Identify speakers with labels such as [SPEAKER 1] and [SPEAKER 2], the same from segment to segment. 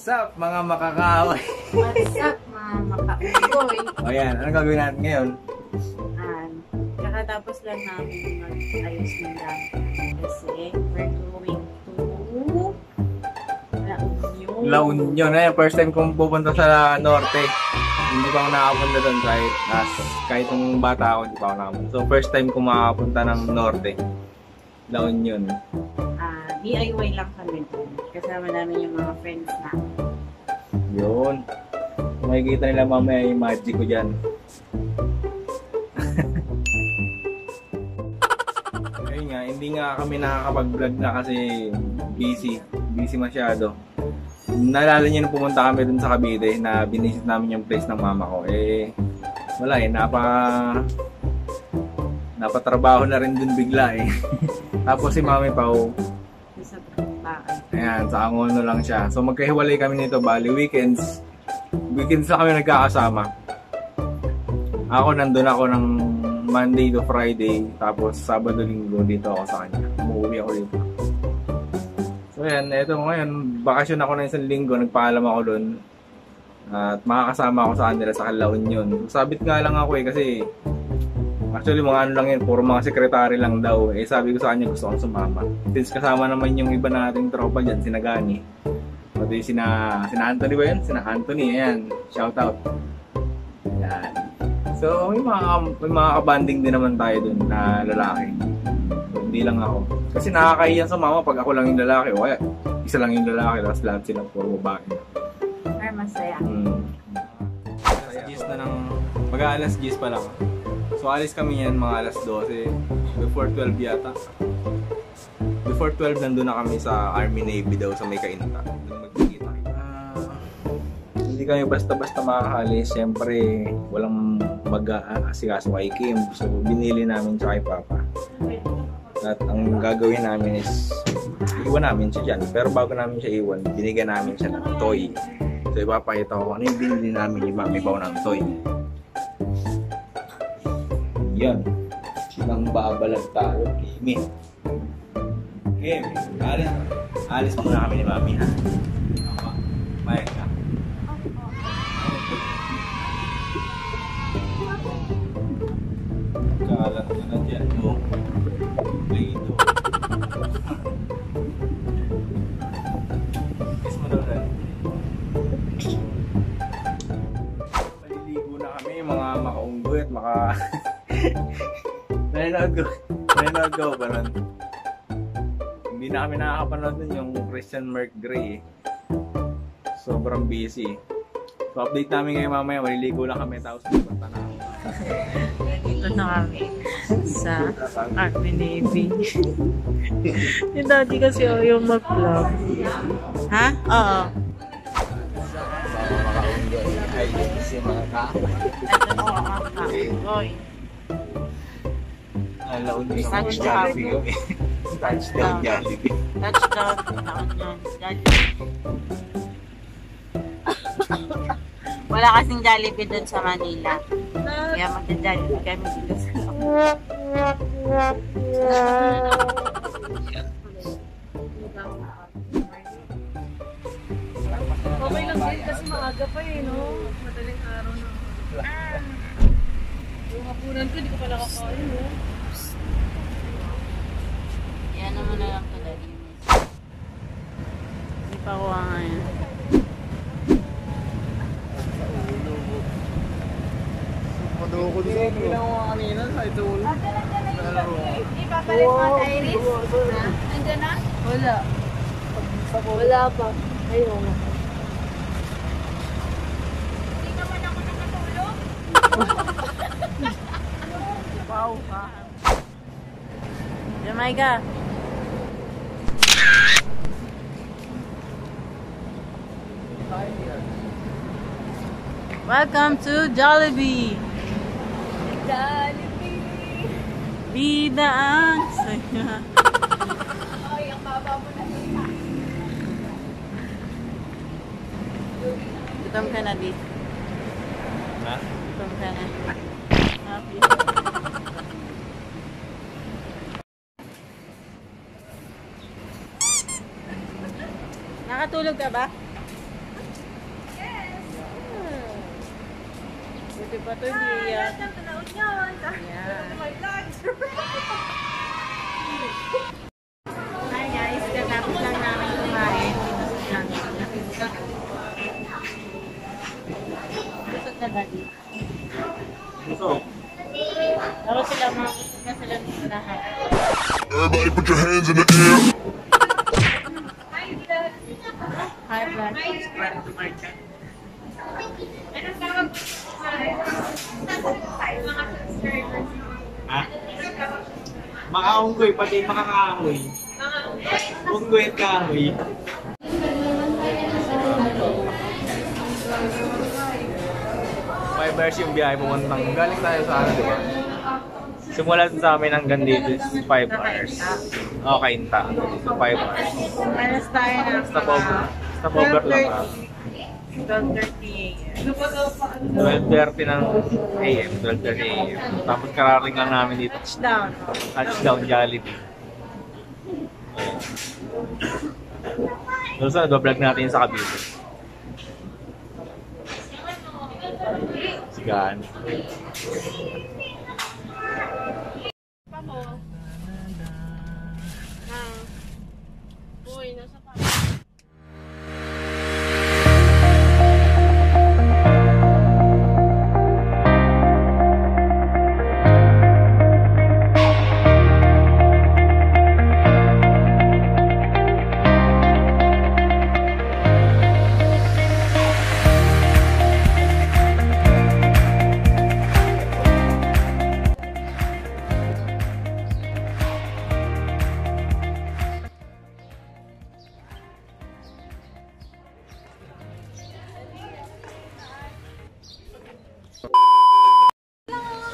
[SPEAKER 1] up mga makakaaway?
[SPEAKER 2] What's up mga makaugoy?
[SPEAKER 1] O yan, anong gagawin natin ngayon?
[SPEAKER 2] Kakatapos lang namin mag-ayos ng gamit. Kasi we're going to La Union.
[SPEAKER 1] La Union. Ayan, first time kong pupunta sa Norte. Hindi pa ako nakapunta doon kahit nung bata ako, hindi pa ako nakapunta. So first time kong makapunta ng Norte. La Union.
[SPEAKER 2] DIY lang kami doon. Kasama namin yung mga friends na.
[SPEAKER 1] Yun. Makikita nila mamaya yung magic ko dyan. Ayun nga, hindi nga kami nakakapag-vlog na kasi busy. Busy masyado. Naalala niyo nung pumunta kami dun sa Cavite na binisit namin yung place ng mama ko. Wala napatrabaho na rin dun bigla Tapos si Mami Pao, ayan, sa Angono lang siya. So magkahiwalay kami nito, bali weekends na kami nagkakasama. Ako nandun ako ng Monday to Friday, tapos Sabado Linggo dito ako sa kanya. Umuwi ako dito. So ayan, eto ngayon, bakasyon ako ng isang linggo, nagpaalam ako doon. At makakasama ako sa kanila sa La Union. Sabit nga lang ako kasi actually mga ano lang yun, puro mga sekretary lang daw. Sabi ko sa kanya gusto kong sumama. Since kasama naman yung iba nating tropa dyan, sina Gani. Pati sina Anthony ba yun? Sina Anthony, ayan, shout out. Ayan. So may mga kabanding din naman tayo dun na lalaki. So, hindi lang ako. Kasi nakakahiya sumama pag ako lang yung lalaki. O kaya isa lang yung lalaki, tapos lahat silang puro babae.
[SPEAKER 2] Ay, masaya.
[SPEAKER 1] Alas 10 na ng, mag-aalas 10 pa lang. So alis kami yan mga alas 12, before 12 yata. Before 12 nandun na kami sa Army Navy daw sa may Kainta. Doon magkikita. Hindi kami basta-basta makakalis. Siyempre walang mag-aasikaso kay Kim. So binili namin siya kay Papa. At ang gagawin namin is iwan namin siya dyan. Pero bago namin siya iwan, binigyan namin siya ng toy. So ipapakita ko ano yung binili namin yung Mami Pao ng toy. Yan. Nang babalag tayo. Kimi. Kim, alis muna kami ni Mami ha. Bayag ka. Kalat ka na dyan. Dito. Kiss mo daw rin. Maliligo na kami mga makaunggoy at Nanonood ko ba nun? Hindi na kami nakakapanood nun yung Christian Merc Grey. Sobrang busy. So update namin ngayon mamaya, maliligo lang kami tapos pupunta na.
[SPEAKER 2] Dito na kami sa Army Navy. Yung daddy kasi yung mag-vlog. Ha? Oo.
[SPEAKER 1] Ay, si mga
[SPEAKER 2] Oy.
[SPEAKER 1] La Union. Touchdown Jollibee. Touchdown Jollibee.
[SPEAKER 2] Touchdown Jollibee. Wala kasing Jollibee dun sa Manila. Kaya magja-Jollibee kami dito sa
[SPEAKER 3] okay lang din kasi maaga pa no? Madaling araw na. Yung hapunan ko, di ko pa nakakain, no?
[SPEAKER 2] Yan naman na lang to, daddy. Hindi pa ko ngayon.
[SPEAKER 1] Padukod sa ilang mga kanina sa ito.
[SPEAKER 3] Ipapalit mga diaries? Nandiyan na? Wala. Wala pa. Ayun. Hindi naman ako nakatulog.
[SPEAKER 2] Wow, ha? Jamaica. Welcome to Jollibee.
[SPEAKER 3] Jollibee.
[SPEAKER 2] Bida ang saya.
[SPEAKER 3] Ay, ang baba mo na dito.
[SPEAKER 2] Gutom ka na, Di.
[SPEAKER 1] Ha?
[SPEAKER 2] Gutom ka na. Happy. Nakatulog ka ba? ba ito? Hindi yan. Hi guys, katapos lang namin kumain. Busog na dali.
[SPEAKER 1] So,
[SPEAKER 2] Pero sila mga busog na sila dito lahat.
[SPEAKER 4] Everybody put your hands in the air.
[SPEAKER 2] Hi vlog.
[SPEAKER 1] ha? Makaunggoy, pati makakaangoy. Unggoy at kaangoy. 5 hours yung biyahe pumuntang. Galing tayo sa ano, diba? Simula sa amin hanggang dito is 5 hours. Okay, inta. So 5 hours.
[SPEAKER 2] Alas tayo na.
[SPEAKER 1] Stopover lang.
[SPEAKER 2] 12:30
[SPEAKER 1] 12:30 ng AM. 12:30 AM. Tapos kararing lang namin dito.
[SPEAKER 2] Touchdown.
[SPEAKER 1] Touchdown Jollibee. Doon sa vlog natin sa Cavite. Sigaan.
[SPEAKER 3] Uy, nasa pa.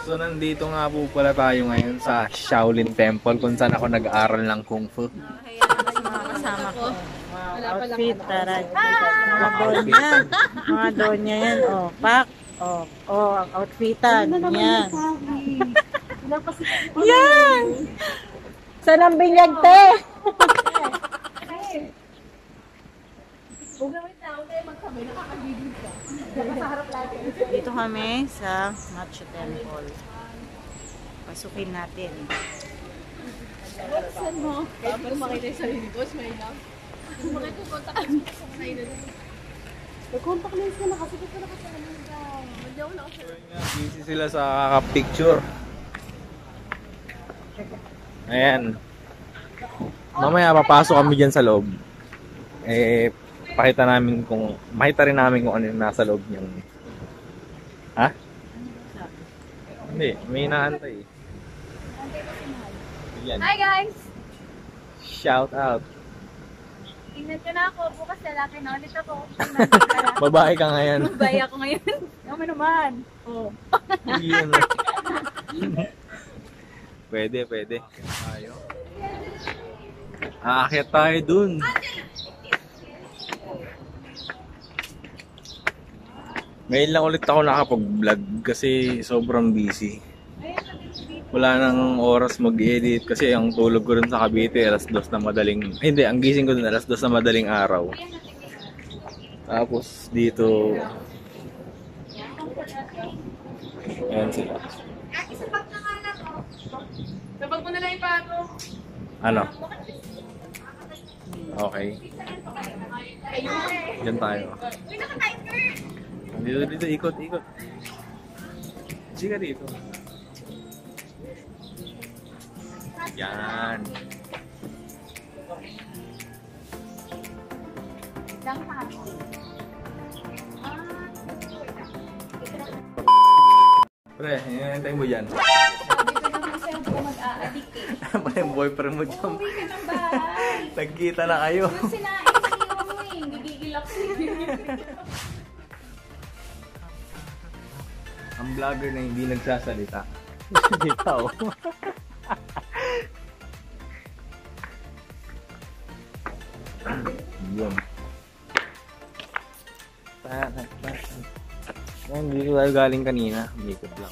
[SPEAKER 1] So nandito nga po pala tayo ngayon sa Shaolin Temple kung saan ako nag-aaral ng Kung Fu.
[SPEAKER 2] Mga kasama ko. Wow, outfit, taray. Mga donya. Mga donya yan. Oh, pak. Ang outfitan. Yan. Yan! Saan ang binyag, te? Dito kami sa Machu Temple. Pasukin natin.
[SPEAKER 3] Saan mo? Pero makita yung sarili ko, smile lang. Bakit ko contact lens ko sa kayo na Nag-contact lens ka na kasi ko na kasi ano ka. Hindi ako nakasalamin.
[SPEAKER 1] Busy sila sa kakapicture. Ayan. Mamaya papasok kami dyan sa loob. Makita rin namin kung ano yung nasa loob niyang. Ha? Hindi, may inaantay. Yan.
[SPEAKER 3] Hi guys!
[SPEAKER 1] Shout out.
[SPEAKER 3] Tingnan ko na ako. Bukas lalaki na ulit ako.
[SPEAKER 1] Babae ka ngayon.
[SPEAKER 3] Babae ako ngayon. Naman naman. Oh.
[SPEAKER 1] Yun. Pwede. Tayo. Aakyat tayo dun. Ngayon lang ulit ako nakapag-vlog kasi sobrang busy. Wala nang oras mag-edit kasi ang tulog ko rin sa Cavite alas 2 na madaling... Hindi, ang gising ko dun alas 2 na madaling araw. Tapos dito... Ayan sila.
[SPEAKER 3] Sabag mo na lang ipato.
[SPEAKER 1] Ano? Okay. Diyan tayo.
[SPEAKER 3] Uy, naka-tiger!
[SPEAKER 1] Dito, ikot. Sige dito. Yan.
[SPEAKER 3] Lang pa.
[SPEAKER 1] Pre, hinihintay mo dyan.
[SPEAKER 3] Sabi ko naman sa'yo kung mag-a-addict eh.
[SPEAKER 1] Pala yung boyfriend mo dyan.
[SPEAKER 3] Uwi ka ng bahay.
[SPEAKER 1] Nagkita na kayo.
[SPEAKER 3] Yung sinain sa'yo mo eh. Gigigil ako sa'yo.
[SPEAKER 1] Ang vlogger na hindi nagsasalita. Ikaw. Yun. Dito tayo galing kanina. Umikot lang.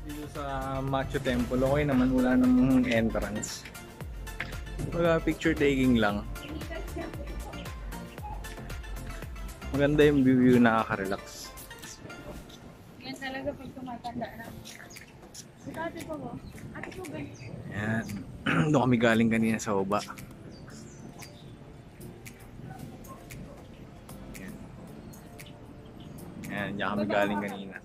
[SPEAKER 1] Dito sa Machu Temple, okay naman. Wala namang entrance. Wala picture taking lang. Maganda yung view, nakaka-relax.
[SPEAKER 3] Yan talaga pag tumalaki.
[SPEAKER 1] Ayan. Doon kami galing kanina sa Oba. Ayan, diyan kami galing kanina.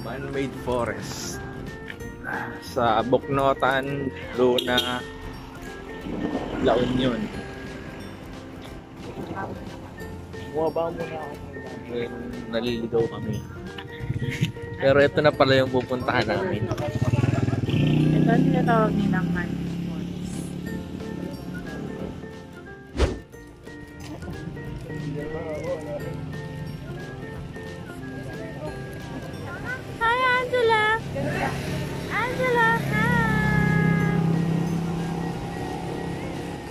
[SPEAKER 1] Man-made forest sa Buknotan, Luna, La Union. Bumaba muna ako. Naliligaw kami. Pero ito na pala yung pupuntahan namin.
[SPEAKER 2] Ito ang tinatawag nilang man-made forest. Hi, Angela! Angela, hi!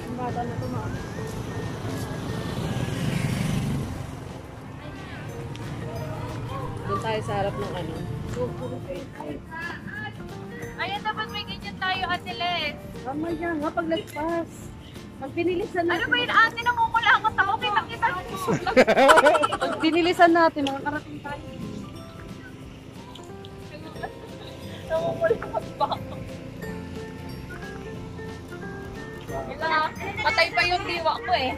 [SPEAKER 2] Ang bata na tumakas.
[SPEAKER 3] Doon tayo sa harap ng ano.
[SPEAKER 5] Ayan, dapat may ganyan tayo, Ate Les.
[SPEAKER 3] Tama yan, nga pag nagpas. Pag binilisan
[SPEAKER 5] Ano
[SPEAKER 3] natin.
[SPEAKER 5] ba yun, ate? Nangungulangot ako. Kita-kita.
[SPEAKER 3] Pag binilisan natin, makakarating tayo.
[SPEAKER 5] Nangungulangot ba ako? Kailangan, patay pa yung diwa ko eh.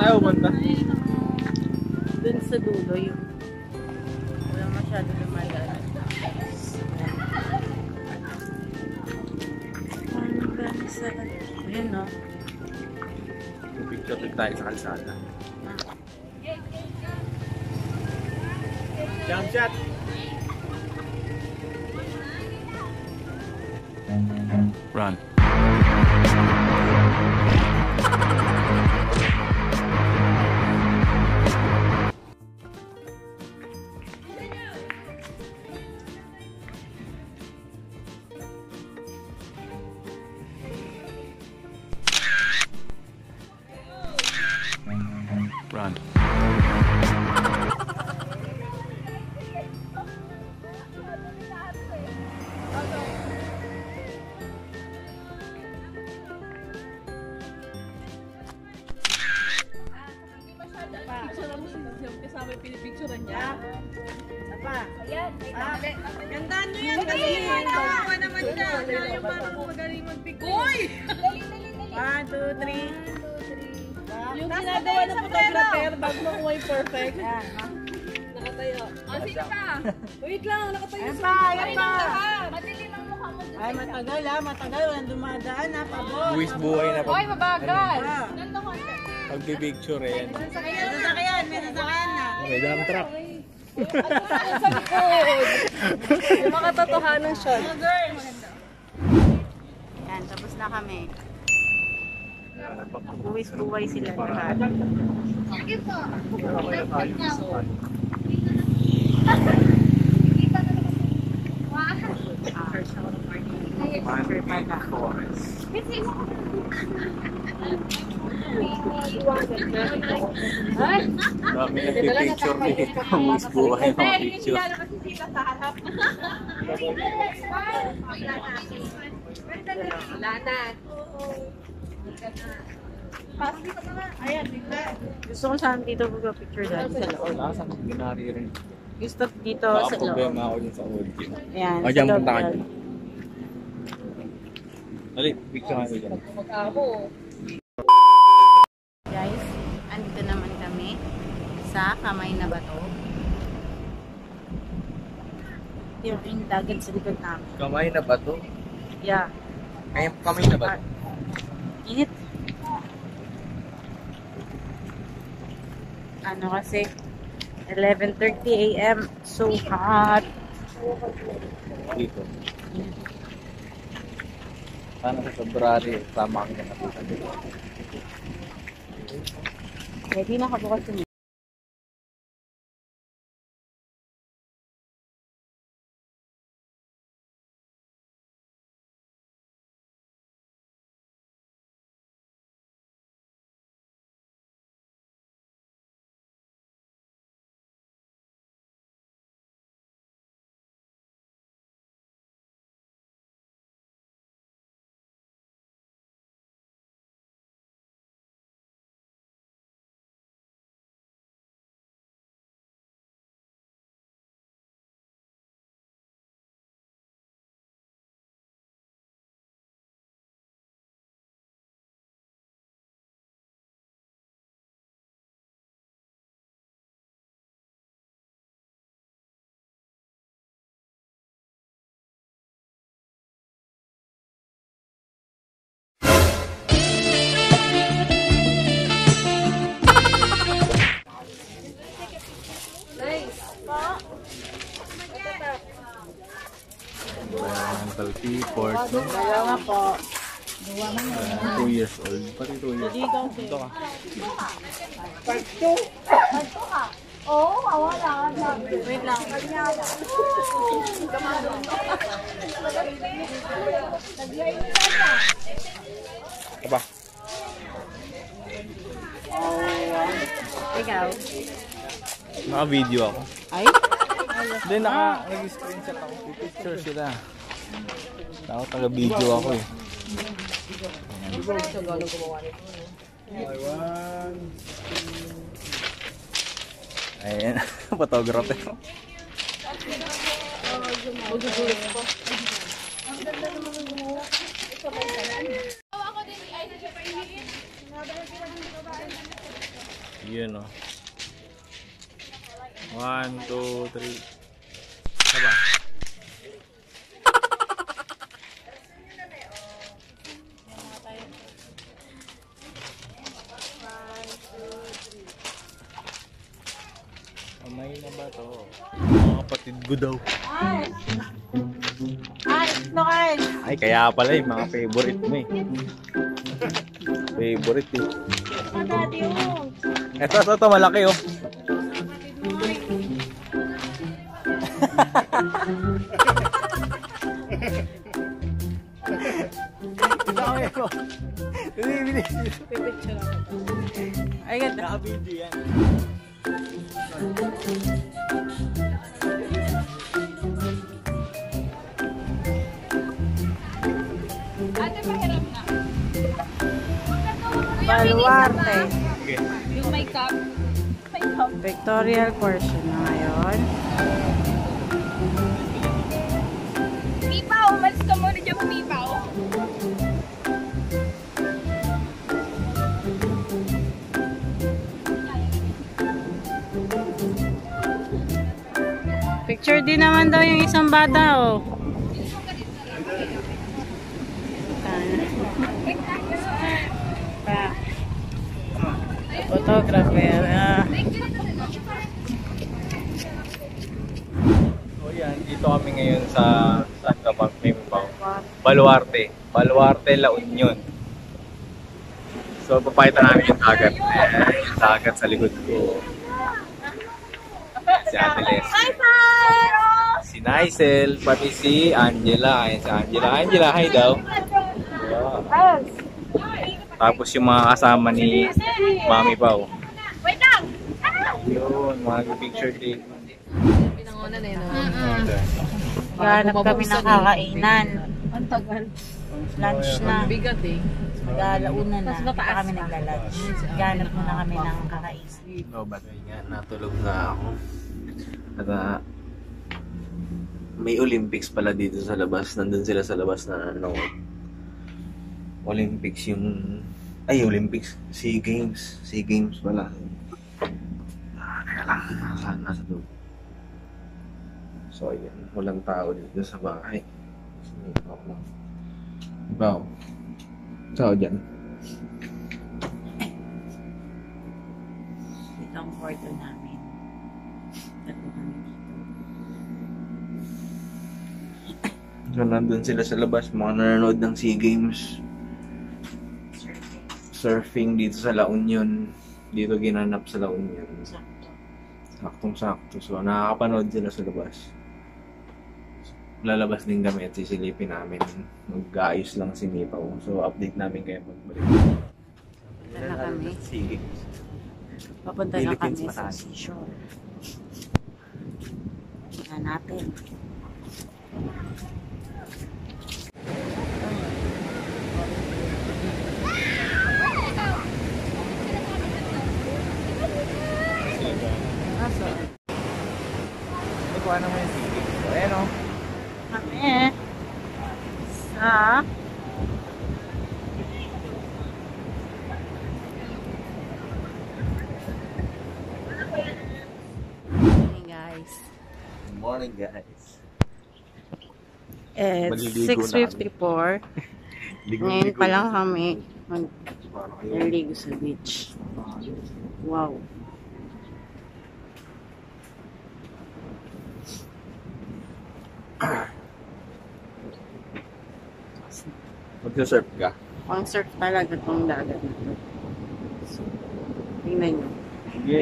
[SPEAKER 1] Ayaw banta.
[SPEAKER 2] Dun sa dulo yung wala masyado lumalaan. Ano ba sa... Ayan, no?
[SPEAKER 1] Picture din tayo sa kalsada. Jump shot! Run. Run.
[SPEAKER 3] Picture mo si kasama yung pinipicturean niya.
[SPEAKER 2] Apa?
[SPEAKER 5] Ayan, may dali.
[SPEAKER 2] Gandaan nyo yan kasi nakakuha naman siya. Yung parang magaling mag-picture. Uy! 1, 2, 3.
[SPEAKER 3] Yung ginagawa ng photographer bago makuha yung perfect. Nakatayo.
[SPEAKER 5] Sino pa?
[SPEAKER 3] Wait lang, nakatayo.
[SPEAKER 2] Ayan pa, ayan pa.
[SPEAKER 5] Madilim ang mukha mo dun.
[SPEAKER 2] Ay, matagal ha, matagal. Walang dumadaan ha, pabor.
[SPEAKER 1] Buwis buhay na
[SPEAKER 5] Hoy, mabagal.
[SPEAKER 2] Ah.
[SPEAKER 5] Nandun ko.
[SPEAKER 1] Pag-picture yan.
[SPEAKER 2] May sasakyan na.
[SPEAKER 1] May dump truck.
[SPEAKER 3] Sa likod. Yung mga totohanan siya.
[SPEAKER 2] Yan, tapos na kami. Buwis-buway sila lahat.
[SPEAKER 5] Sige po.
[SPEAKER 1] Man-made forest. Dami nagpipicture dito. Buwis buhay mga picture.
[SPEAKER 5] Wala na.
[SPEAKER 2] Gusto ko saan dito mag-picture dahil sa loob.
[SPEAKER 1] Wala, saan ginari rin.
[SPEAKER 2] Gusto dito sa loob.
[SPEAKER 1] Problema ako dyan sa audio.
[SPEAKER 2] Ayan,
[SPEAKER 1] O,
[SPEAKER 2] sa
[SPEAKER 1] dyan,
[SPEAKER 2] loob
[SPEAKER 1] punta ka
[SPEAKER 2] yan.
[SPEAKER 1] dyan. Dali, picture ka dyan.
[SPEAKER 2] Guys, andito naman kami sa Kamay na Bato. Yung dagat sa likod namin.
[SPEAKER 1] Kamay na ba to?
[SPEAKER 2] Yeah.
[SPEAKER 1] Kamay na ba to?
[SPEAKER 2] Init. Ano kasi, 11:30 AM. So hot.
[SPEAKER 1] Dito. Sana sa February, tama ang nakapita dito.
[SPEAKER 2] Ready na kabukas yun.
[SPEAKER 1] Environmental Seaport.
[SPEAKER 2] Dalawa po.
[SPEAKER 1] 2 years old. Pati 2 years old. Ito ka.
[SPEAKER 2] Wait lang.
[SPEAKER 1] Aba.
[SPEAKER 2] Ikaw.
[SPEAKER 1] Naka-video ako.
[SPEAKER 2] Ay?
[SPEAKER 1] Hindi, nag-screenshot ako. Picture sila. Ako, taga-video ako eh. Ayan. Photographer. Yun o. 1, 2, 3. Saba. Kamay na ba to? Mga kapatid ko daw. Ay, kaya pala eh, mga favorite mo eh. Favorite eh. Ito, malaki oh.
[SPEAKER 2] Ay, ganda.
[SPEAKER 1] Naka-video yan.
[SPEAKER 5] Ate, mahirap na.
[SPEAKER 2] Baluarte.
[SPEAKER 1] Okay.
[SPEAKER 5] Yung may cup. May cup.
[SPEAKER 2] Pictorial portion na ngayon.
[SPEAKER 5] Pipaw, umalis ka muna dyan, Pipaw.
[SPEAKER 2] Picture din naman daw yung isang bata, oh. Photographer.
[SPEAKER 1] So yan, dito kami ngayon sa Santa Pagpimbaw. Baluarte. Baluarte, La Union. So, papakita namin yung dagat. Yung dagat sa likod ko. Si Ate Leslie. Si Nicel, pati si Angela. Ayan si Angela. Angela, hi daw. Wow. Tapos yung mga kasama ni Mami Pao.
[SPEAKER 5] Wait lang!
[SPEAKER 1] Yun, mga picture din.
[SPEAKER 3] Pinangonan eh, no?
[SPEAKER 2] Ganap kami ng kakainan.
[SPEAKER 3] Ang tagal.
[SPEAKER 2] Lunch na.
[SPEAKER 5] Bigat eh.
[SPEAKER 2] Mag-aalauna na.
[SPEAKER 5] Mas
[SPEAKER 2] Hindi pa
[SPEAKER 5] mataas
[SPEAKER 2] kami
[SPEAKER 5] pa.
[SPEAKER 2] nagla-lunch. Ganap muna kami ng kakaisip.
[SPEAKER 1] No, but nga, natulog na ako. At may Olympics pala dito sa labas. Nandun sila sa labas na ano. Olympics yung... Ay, Olympics. SEA Games. SEA Games pala. Kaya lang, nasa loob. So, ayan. Walang tao dito sa bahay. Wow. Tao dyan.
[SPEAKER 2] Ito ang kwarto namin. Tatlo kami dito.
[SPEAKER 1] So, nandun sila sa labas. Mga nanonood ng SEA Games. Surfing dito sa La Union. Dito ginanap sa La Union.
[SPEAKER 2] Sakto.
[SPEAKER 1] Saktong-sakto. So, nakakapanood sila sa labas. Lalabas din kami at sisilipin namin. Mag-aayos lang si Mipaw. So, update namin kayo magbalik.
[SPEAKER 2] Punta na kami.
[SPEAKER 1] SEA Games.
[SPEAKER 2] Papunta na
[SPEAKER 1] Philippines
[SPEAKER 2] kami sa
[SPEAKER 1] Matali.
[SPEAKER 2] seashore. Tingnan natin. Aso.
[SPEAKER 1] Ikuha naman yung SEA Games. So, ayan o.
[SPEAKER 2] Kami sa Morning guys.
[SPEAKER 1] Good morning, guys.
[SPEAKER 2] It's
[SPEAKER 1] Maliligo na
[SPEAKER 2] 6:54. Ngayon pa lang kami magliligo sa beach. Wow.
[SPEAKER 1] Mag-surf ka?
[SPEAKER 2] Pang surf talaga itong dagat na ito. So, tingnan nyo.
[SPEAKER 1] Sige.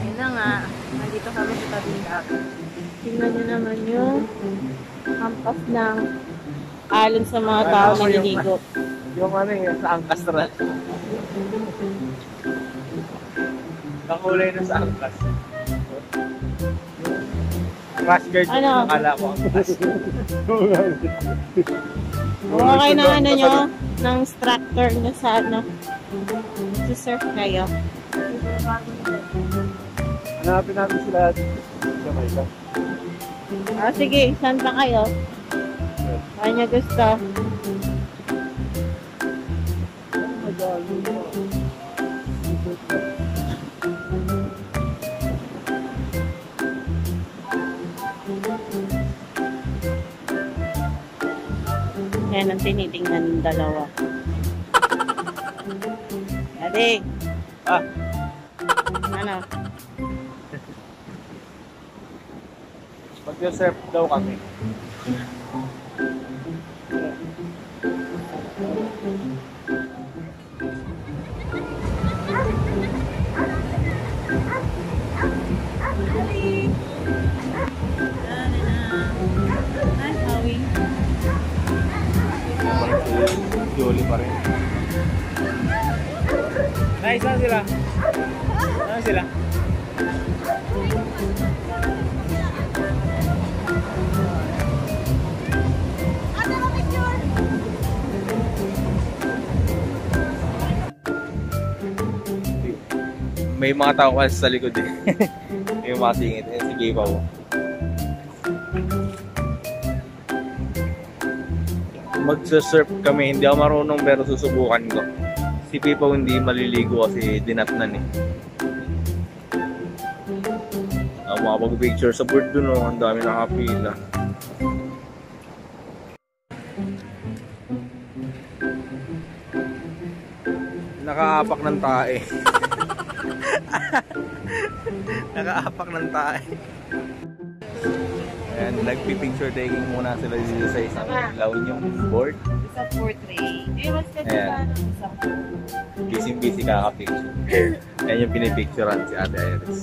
[SPEAKER 2] Ayun na nga, nandito kami sa tabing dagat. Tingnan nyo naman yung hampas ng alon sa mga tao na niligo.
[SPEAKER 1] Yung ano yung sa angkas na. Nakulay na sa angkas. Crash guard
[SPEAKER 2] Ano?
[SPEAKER 1] yung nakala ko angkas.
[SPEAKER 2] Huwag kayo na ano nyo, ng instructor nyo sa ano. Surf kayo.
[SPEAKER 1] Hanapin natin sila sa Mayla.
[SPEAKER 2] Sige, saan pa kayo? Saan nyo gusto? Yan ang tinitingnan ng dalawa. Ate! Ano?
[SPEAKER 1] Mag-surf daw kami.
[SPEAKER 2] Hi, Howie.
[SPEAKER 1] Jolly pa rin. Nice, saan sila? Saan sila? May mga tao kasi sa likod eh. Yung mga singit. Si Gipaw. Magsasurf kami. Hindi ako marunong pero susubukan ko. Si Gipaw hindi maliligo kasi dinatnan eh. Makapag-picture sa board dun oh. Ang dami nakapila. Nakaapak ng tae. Nakaapak ng tae. Ayan, nagpi-picture taking muna sila dito sa isang lawin yung board.
[SPEAKER 2] Sa portrait. Mas
[SPEAKER 1] Ayan. Busy-busy kaka-picture. Ayan yung pinipicturean si Ate Iris.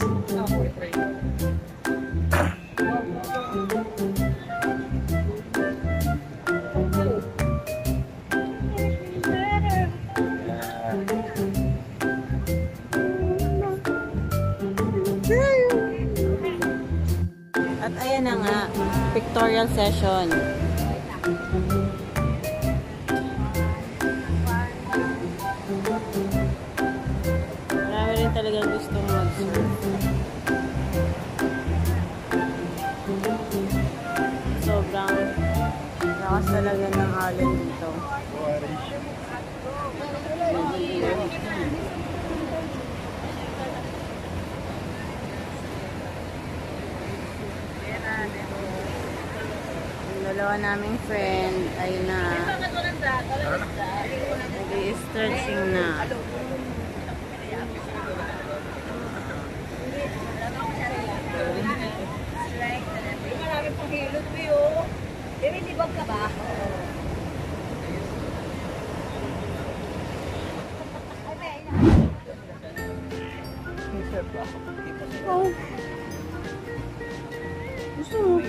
[SPEAKER 2] tutorial session. Marami rin talagang gustong mag-surf. Sobrang lakas talaga ng alon dito. Yung dalawa naming friend ay na nag-i-stretching na.
[SPEAKER 3] Marami pang hilot mo yun. Libag ka ba?
[SPEAKER 2] Oh. Gusto mo?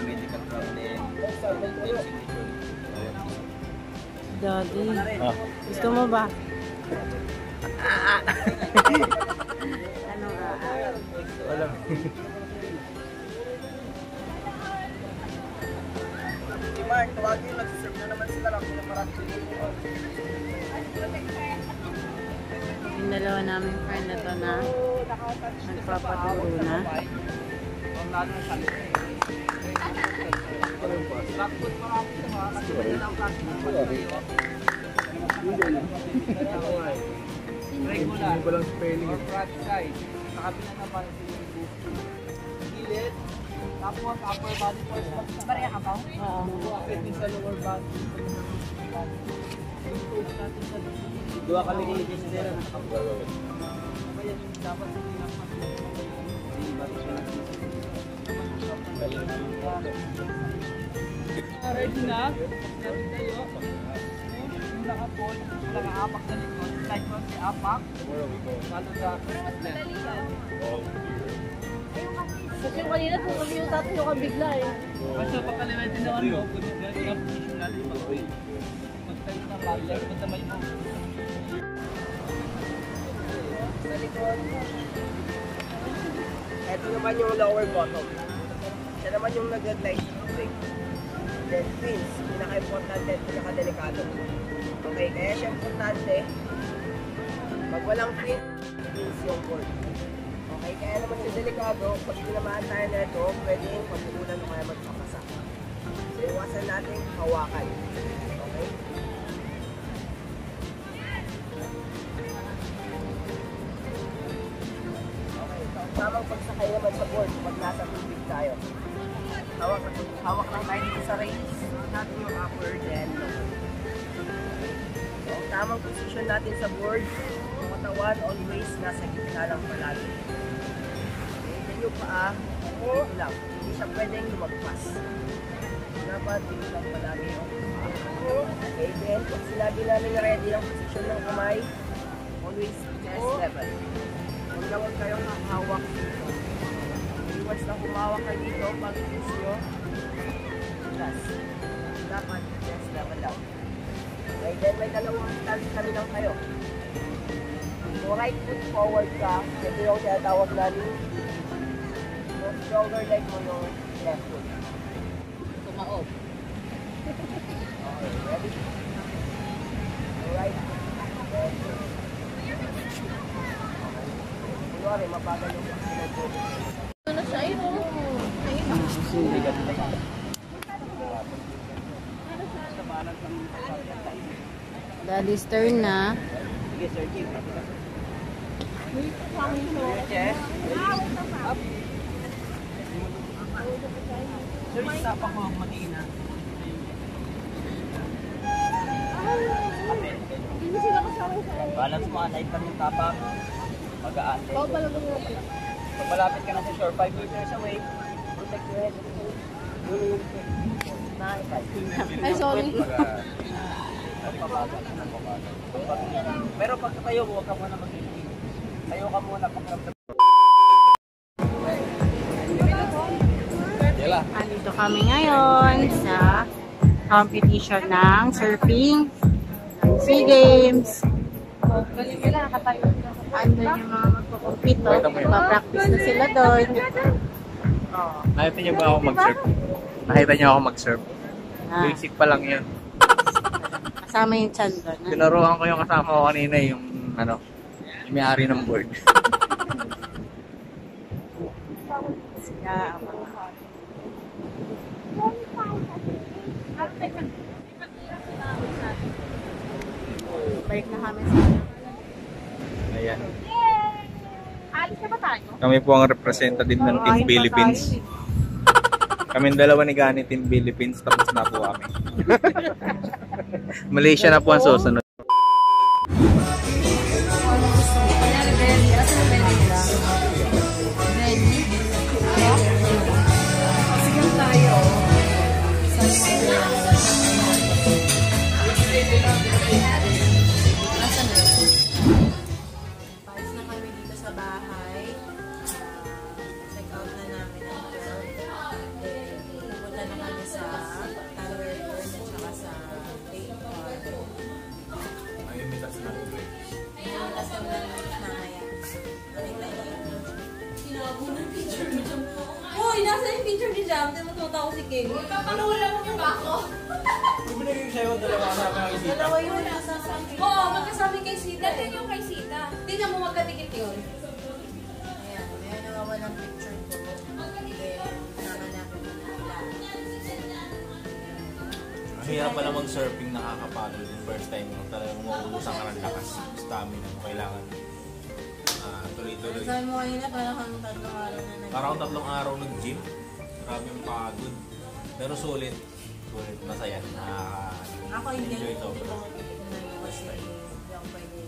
[SPEAKER 2] Daddy, gusto mo ba? Ano nga?
[SPEAKER 1] Wala.
[SPEAKER 6] Mark, tawagin, nag-serve na naman sila lang pinaparati.
[SPEAKER 2] Yung dalawa namin friend na to na nagpapaturo na.
[SPEAKER 1] Regular. Hindi ko lang spelling.
[SPEAKER 6] Or flat side. Sa kabila naman gilid. Tapos upper body first.
[SPEAKER 3] Pareha ka ba?
[SPEAKER 2] Oo.
[SPEAKER 6] Pwede sa lower body. Dua kami ni Jessica na nakapagawin. Kaya yung dapat hindi na ready na? Ready tayo? Yung nakapol, nakaapak sa likod. Side mo si apak. Lalo sa
[SPEAKER 3] Kasi yung kanina kung kami yung tatayo ka bigla eh.
[SPEAKER 6] basta pagkaliwet din naman mo, kung yung position natin mag-uwi. Mag-tayo na balik, magdamay mo. Sa likod. Ito naman yung lower bottom. Siya naman yung nag-glide brake. Then fins, pinaka-importante at pinaka-delikado. Okay, kaya siya importante. Pag walang fins yung board. Okay, kaya naman yung delikado, pag tinamaan tayo na ito, pwedeng pagkukulan o kaya magpapasa. So, iwasan natin hawakan. Okay? Okay, so, tamang pagsakay naman sa board pag nasa tubig tayo. Hawak lang tayo dito sa reins natin yung upper then lower. So, ang tamang position natin sa board, yung katawan always nasa gitna lang palagi. Okay, then yung paa, dito lang. Hindi siya pwedeng lumagpas. Dapat dito lang palagi yung paa. Okay, then pag sinabi namin ready ang position ng kamay, always chest level. Huwag kayong hahawak dito. Once na humawak ka dito, pag push nyo, plus. Dapat chest level lang. Okay, then may dalawang stance kami lang kayo. So right foot forward ka, ito yung tinatawag namin. So stronger leg mo yung left foot. Tumaob. Okay, ready? Right foot. Left foot. Kunwari, mabagal yung pagsinag mo.
[SPEAKER 3] Ito na siya yun.
[SPEAKER 2] Daddy's turn na.
[SPEAKER 6] Sige, sir, keep. Chest. Up. Sir, yung tapak mo, mag-iina. Balance mo, tight pa yung tapak. Mag-aate. Pag malapit ka na sa shore, 5 meters away, protect your head.
[SPEAKER 3] Ay, sorry.
[SPEAKER 6] Pero pag tayo, huwag ka muna mag-ibig. Tayo ka muna pagkaramdam.
[SPEAKER 2] Andito kami ngayon sa competition ng surfing SEA Games. Andun yung mga magpo-compete. Magpa-practice na sila doon.
[SPEAKER 1] Nakita niyo ba ako mag-surf? Nakita niyo ako mag-surf. Basic pa lang yun.
[SPEAKER 2] Kasama yung chan doon.
[SPEAKER 1] Tinuruan ko yung kasama ko kanina yung yung may-ari ng board.
[SPEAKER 2] Balik na kami sa
[SPEAKER 1] Ayan.
[SPEAKER 5] Alis na ba tayo?
[SPEAKER 1] Kami po ang representative ng Team Philippines. Kaming dalawa ni Gani, Team Philippines, tapos na po kami. Malaysia na po ang susunod.
[SPEAKER 2] Palis na kami dito sa bahay. Check out na namin ang girl. Then, pupunta na kami sa Tower at saka sa Lake Park.
[SPEAKER 1] Ay, may tas na rin.
[SPEAKER 2] Tapos kami na mamaya. Nakita niyo.
[SPEAKER 3] Sinabi mo ng picture ni Jam. Hoy, nasa yung picture ni Jam? Di mo tuta ko si Kim. Papalawala mo yung bako.
[SPEAKER 1] Ibigay sa'yo, dalawa kasama ng isita.
[SPEAKER 2] Dalawa yun nasa akin.
[SPEAKER 3] Oo, magkasama kay Sita. Yan yung kay Sita. Tingnan mo magkadikit yun.
[SPEAKER 2] Ayan, may nawawalang picture ko. Then, nanganapin mo na lahat.
[SPEAKER 1] Ang hirap pala mag-surfing, nakakapagod yung first time mo. Talagang mauubusan ka ng lakas. Stamina mo kailangan tuloy-tuloy.
[SPEAKER 2] Sabi mo kanina, parang kang 3 araw na nag-
[SPEAKER 1] Parang 3 araw nag-gym. Grabe yung pagod. Pero sulit. Sulit, masaya.
[SPEAKER 2] Ako hindi
[SPEAKER 1] Enjoy
[SPEAKER 2] ko
[SPEAKER 1] ito.
[SPEAKER 2] kasi hindi ako pwede.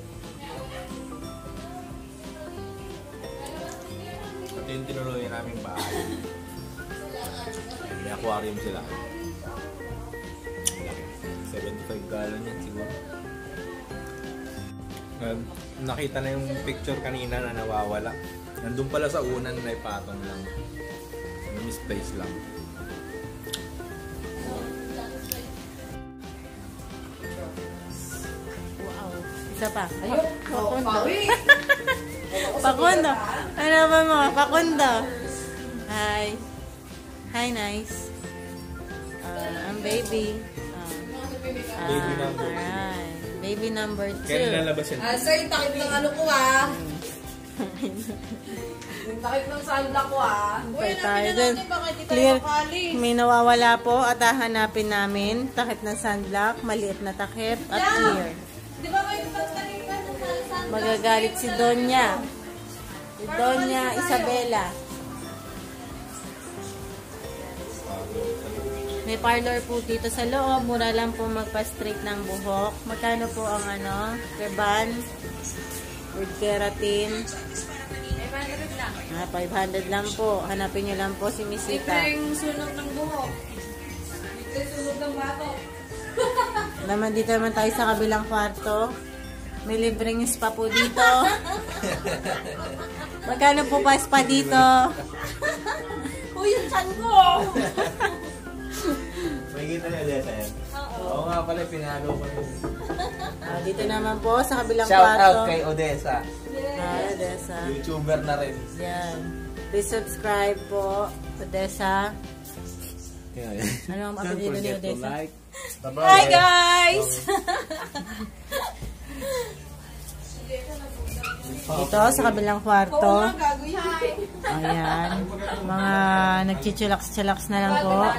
[SPEAKER 1] Ito yung tinuloy namin bahay. May aquarium sila. 75 gallon yan siguro. Nakita na yung picture kanina na nawawala. Nandun pala sa unan na ipatong lang. Misplace lang.
[SPEAKER 2] Wow. Isa pa. Ayun. Pakundo. Pakundo. Ano ba mo? Pakundo. Hi. Hi, nice. I'm baby.
[SPEAKER 1] Baby number 2.
[SPEAKER 2] Alright. Baby number 2.
[SPEAKER 1] Kaya nilalabas yan.
[SPEAKER 3] Sir, yung takip ng ano ko Yung takip ng sanda ko
[SPEAKER 2] Uy, tayo dun. Clear. May nawawala po at hahanapin namin. Takip ng sunblock, maliit na takip at clear.
[SPEAKER 3] Di ba may takip ka sa sanda?
[SPEAKER 2] Magagalit si Donya. Si Donya Isabela. May parlor po dito sa loob. Mura lang po magpa-straight ng buhok. Magkano po ang reban with keratin?
[SPEAKER 3] 500 lang.
[SPEAKER 2] 500 lang po. Hanapin niyo lang po si Misita.
[SPEAKER 3] Libreng sunog ng buhok. Libreng sunog ng bato.
[SPEAKER 2] Naman dito naman tayo sa kabilang kwarto. May libreng spa po dito. Magkano po pa spa dito?
[SPEAKER 3] Uy, yung chan ko!
[SPEAKER 1] May kita niya dito yan? Oo nga pala, pinalo ko yun.
[SPEAKER 2] Dito naman po sa kabilang
[SPEAKER 1] Shout
[SPEAKER 2] kwarto.
[SPEAKER 1] out kay Odessa.
[SPEAKER 2] Odessa.
[SPEAKER 1] YouTuber na rin.
[SPEAKER 2] Yan. Please subscribe po, Odessa. Ano ang apelido ni Odessa?
[SPEAKER 1] Like.
[SPEAKER 3] Hi guys!
[SPEAKER 2] Dito sa kabilang kwarto. Ayan. Mga nagchichilaks-chilaks na lang po.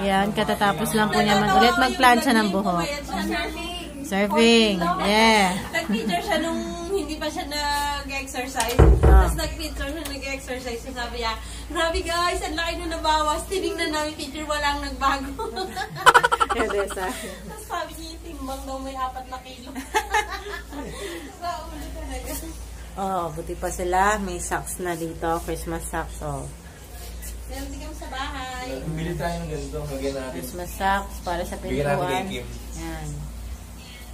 [SPEAKER 2] Ayan. Katatapos lang po niya ulit mag-plancha ng buhok. Surfing. Yeah.
[SPEAKER 3] Nag-picture siya nung hindi pa siya nag-exercise. Tapos nag-picture siya nag-exercise. Sabi niya, grabe guys, ang laki na nabawas. Tinignan namin picture, walang nagbago.
[SPEAKER 2] Odessa.
[SPEAKER 3] Tapos sabi niya, timbang daw may 4 na kilo. Sa ulo talaga.
[SPEAKER 2] Oh, buti pa sila. May socks na dito. Christmas socks. Oh.
[SPEAKER 3] Meron din kami sa bahay.
[SPEAKER 1] Bili tayo ng ganito. Lagyan natin.
[SPEAKER 2] Christmas socks para sa
[SPEAKER 1] Bigyan natin
[SPEAKER 2] pintuan.
[SPEAKER 1] kay Kim.
[SPEAKER 2] Yan.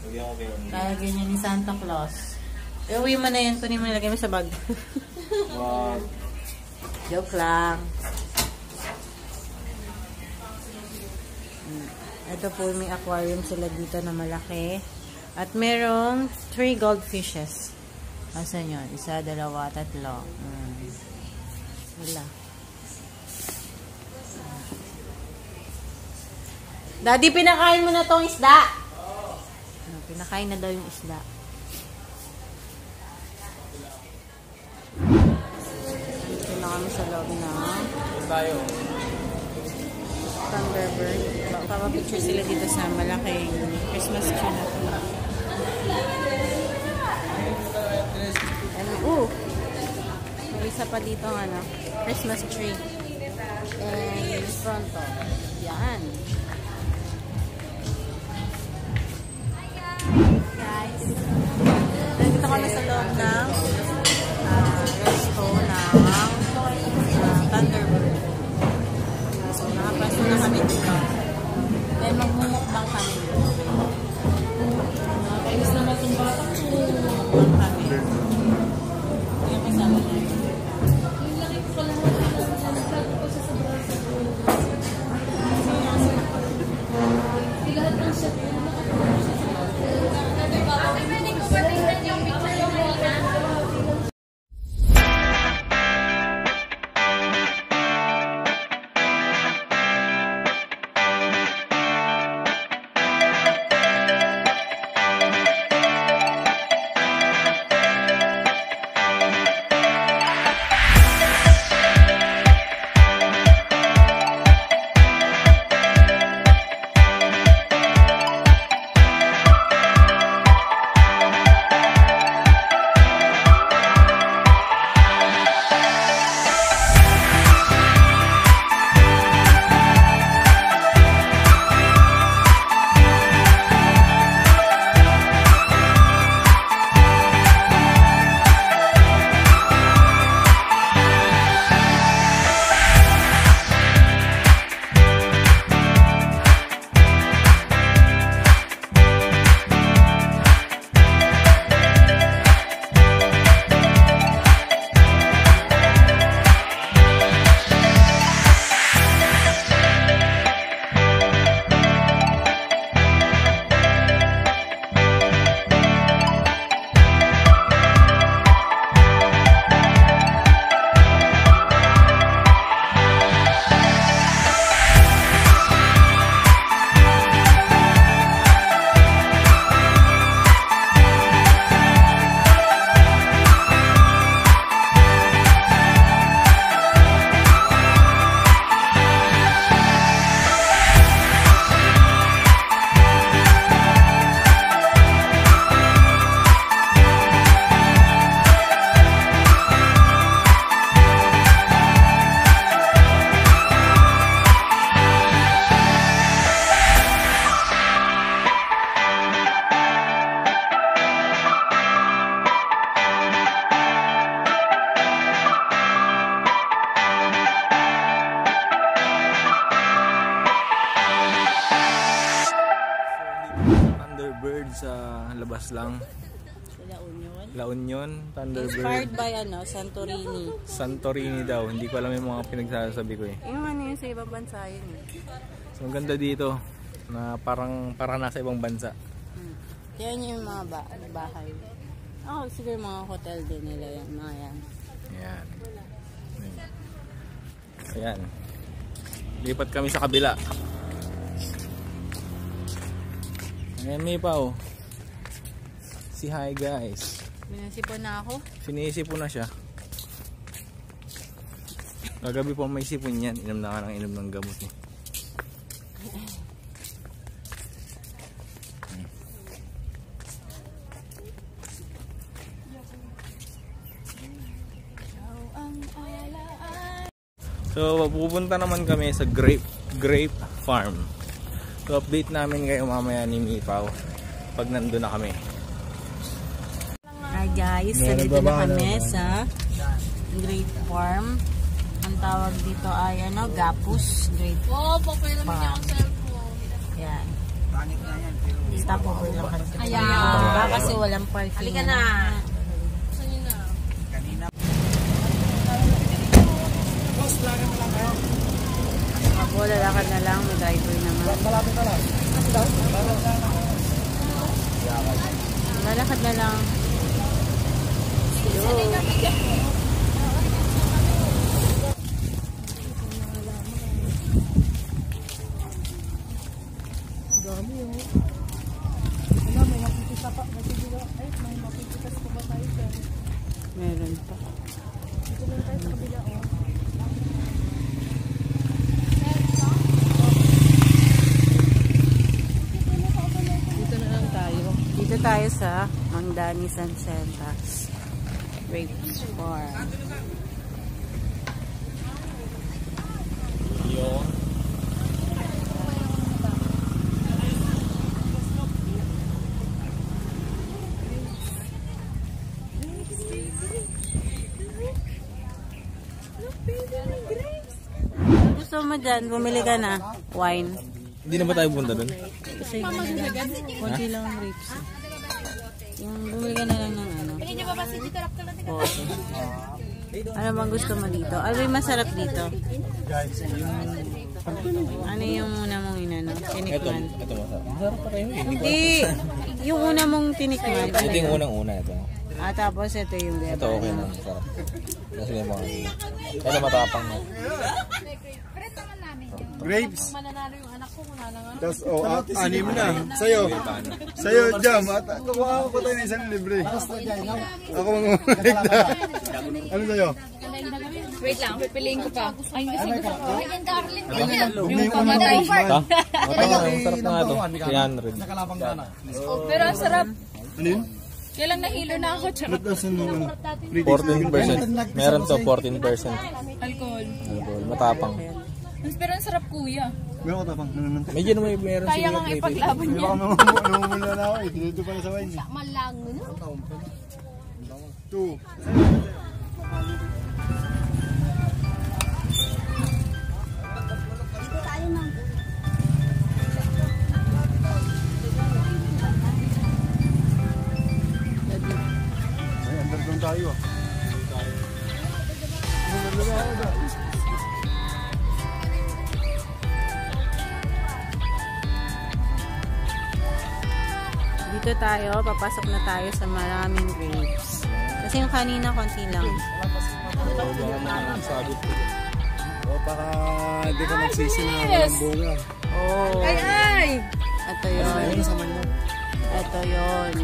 [SPEAKER 1] Lagyan ko kayo.
[SPEAKER 2] Lalagyan niya ni Santa Claus. Uwi mo na yan. Kunin mo, lagay mo sa bag.
[SPEAKER 1] Wow.
[SPEAKER 2] Joke lang. Ito po, may aquarium sila dito na malaki. At merong 3 goldfishes. Asan yun? 1, 2, 3. Wala. Daddy, pinakain mo na tong isda. Pinakain na daw yung isda. Dito na kami sa loob na Thunderbird. Papapicture sila dito sa malaking Christmas tree na ito. May isa pa dito ano, Christmas tree. And pronto. Yan. Guys, nandito kami sa loob ng resto ng Thunderbird. So, nakapaso na kami dito. Then, magmumukbang kami dito. Nakakainis naman itong bata ko. Magmumukbang kami. Yung kasama niya. Yung laki ko lang nagplato ko sa braso ko. Lahat ng shot ko.
[SPEAKER 1] Thunderbird sa labas lang.
[SPEAKER 2] La Union.
[SPEAKER 1] La Union, Thunderbird.
[SPEAKER 2] Inspired by Santorini.
[SPEAKER 1] Santorini daw. Hindi ko alam yung mga pinagsasabi ko eh.
[SPEAKER 2] Yung ano yun sa ibang bansa yun eh.
[SPEAKER 1] So, ang ganda dito na parang nasa ibang bansa.
[SPEAKER 2] Kaya yung mga bahay. Siguro mga hotel din nila yan. Mga yan.
[SPEAKER 1] Ayan. Ayan. Lipat kami sa kabila. Ayan, may pa oh. Say hi guys.
[SPEAKER 2] Sinisipon na ako.
[SPEAKER 1] Sinisipon na siya. Kagabi po may sipon yan. Inom na ka ng inom ng gamot eh. So, pupunta naman kami sa grape farm. So, update namin kayo mamaya ni Mipaw pag nandun na kami.
[SPEAKER 2] Hi guys, nandito na kami sa grape farm. Ang tawag dito ay Gapus Grape
[SPEAKER 3] Oo, papay naman niya ang cellphone.
[SPEAKER 2] Yan. Stop over lang kasi.
[SPEAKER 3] Ayan.
[SPEAKER 2] Kasi walang parking.
[SPEAKER 3] Halika na. Saan yun na?
[SPEAKER 2] Ako, lalakad na lang. May driver naman. Lalakad na lang. Meron pa. Dito na lang tayo. Dito tayo sa Mangdani San Centas Grapes Farm. Gusto mo dyan, bumili ka na wine.
[SPEAKER 1] Hindi na ba tayo punta doon?
[SPEAKER 2] Kasi konti lang ang grapes. Yung bumili ka na lang ng ano. Ano bang gusto mo dito? Ano yung masarap dito? Ano yung una mong inano? Tinikman?
[SPEAKER 1] Ito masarap. Masarap pa kayo.
[SPEAKER 2] Hindi! Yung una mong tinikman.
[SPEAKER 1] Ito yung unang-una ito.
[SPEAKER 2] Tapos ito yung beba.
[SPEAKER 1] Ito okay na. Masarap. Kasi yung mga ito matapang na.
[SPEAKER 7] Grapes.
[SPEAKER 3] Mananalo yung anak ko, wala na nga.
[SPEAKER 7] Tapos, anim na. Sa'yo. Sa'yo, Jam. At kukuha ko tayo ng isang libre. Ako mangungulit na. Ano sa'yo?
[SPEAKER 5] Wait lang, pipiliin ko pa. Ay, kasi gusto ko. Ay, yung darling.
[SPEAKER 7] Yung pamatay.
[SPEAKER 1] Ha? Masarap na nga ito. 300.
[SPEAKER 5] Pero ang sarap.
[SPEAKER 7] Ano yun?
[SPEAKER 5] Kailan nahilo na ako, tsaka
[SPEAKER 1] 14%. Meron to 14%.
[SPEAKER 5] alcohol.
[SPEAKER 1] Matapang.
[SPEAKER 5] Pero ang sarap, kuya.
[SPEAKER 7] Meron ko tapang.
[SPEAKER 1] Medyo naman meron
[SPEAKER 5] Kaya
[SPEAKER 1] siguro
[SPEAKER 5] kang ipaglaban niya.
[SPEAKER 7] Namumula na ako eh. Dito pala sa wine.
[SPEAKER 3] Malango na.
[SPEAKER 7] 2. Ay, underground tayo ah.
[SPEAKER 2] Dito tayo, papasok na tayo sa maraming grapes. Kasi yung kanina, konti lang.
[SPEAKER 7] O baka hindi ka magsisi na walang bunga.
[SPEAKER 2] Oh.
[SPEAKER 5] Ay!
[SPEAKER 2] Ito yun.
[SPEAKER 7] Sama niyo.
[SPEAKER 2] Ito yun.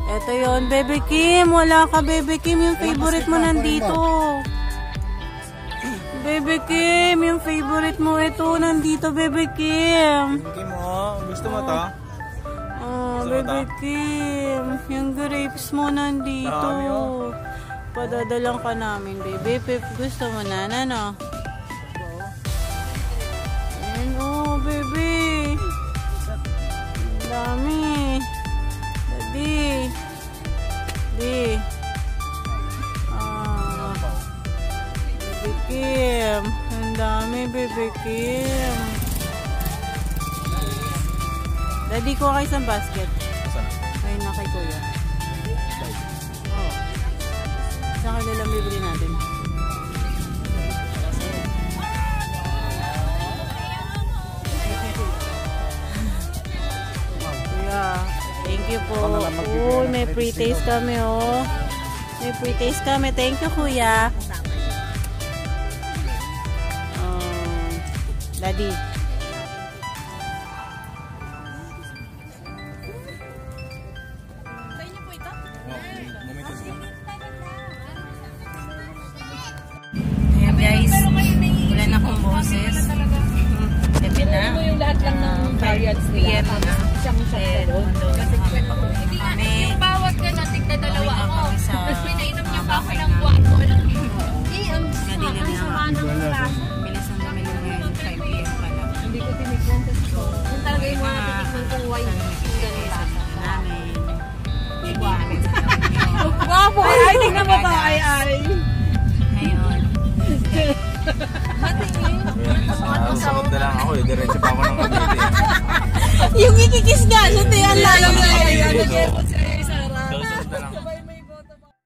[SPEAKER 2] Ito yun, Bebe Kim. Wala ka, Bebe Kim. Yung favorite mo nandito. Bebe Kim, yung favorite mo ito nandito, Bebe Kim.
[SPEAKER 1] Kim mo, gusto mo to?
[SPEAKER 2] Oh, Bebe Kim. Yung grapes mo nandito. Padadalang ka namin, Bebe. Pip, gusto mo na, ano? Ayan, oh, Bebe. Ang dami. Daddy. Daddy. Bebe Kim. Ang dami, Bebe Kim. Daddy, kuha kayo isang basket. Ayun na kay Kuya. Oo. Saan ka nilang bibili natin? Kuya, thank you po. Uy, may pre-taste kami, oh. May pre-taste kami. Thank you, Kuya. Daddy. Ayan guys, wala na akong boses. Gabi na.
[SPEAKER 5] Yung lahat lang ng variants nila.
[SPEAKER 2] PM na.
[SPEAKER 5] Yung bawat ka na, tigna dalawa ako. Tapos pinainom niya pa ako ng kwarto.
[SPEAKER 2] Nadilim na nga. Bilis ang bumili ngayon. 5 PM pa lang.
[SPEAKER 5] Hindi ko tinignan. Yung talaga yung mga titikman kong white.
[SPEAKER 2] Namin.
[SPEAKER 5] Guwapo! Ay, tingnan mo ba? Ay.
[SPEAKER 2] Ngayon.
[SPEAKER 1] Sagot na lang ako eh. Diretso pa ako ng Cavite.
[SPEAKER 2] Yung ikikis nga, so tiyan lang.